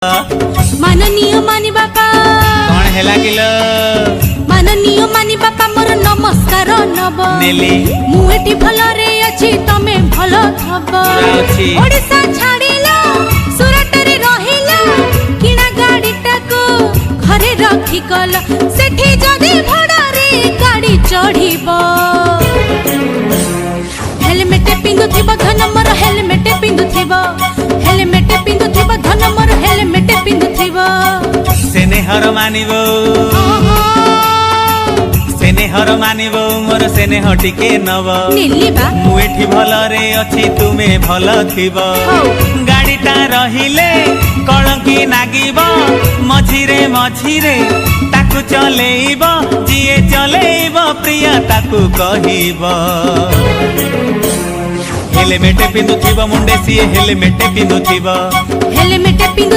माननीय मानी बापा कौन है किल माननीय मानी बापा मोर नमस्कार नब नेली मु एठी भलो रे अछि तमे भलो थब अछि। ओडिसा छाडिला सुरत रे रहिला किना गाडीटा को घरे रखी कल सेठी जदी भड़ा रे गाड़ी चढ़ीबो हेलमेट पिंदुथिबो धन मोर हेलमेट पिंदुथिबो हेलमेट पिंदुथिबो धन मोर हेलमेट पिंदुथिबो स्नेहर मानिबो स्नेहर मानिबो मोर स्नेह टिके नब निलिबा मु एठी भलो रे अछि तुमे भलो थिबो गाड़ीटा रहिले कलंकी नागिबो मझिरे मझिरे ताकू चलेइबो जिए चलेइबो प्रिया ताकू कहिबो हेलमेट पिंदुथिबो मुंडे सिए हेलमेट पिंदुथिबो हेलमेट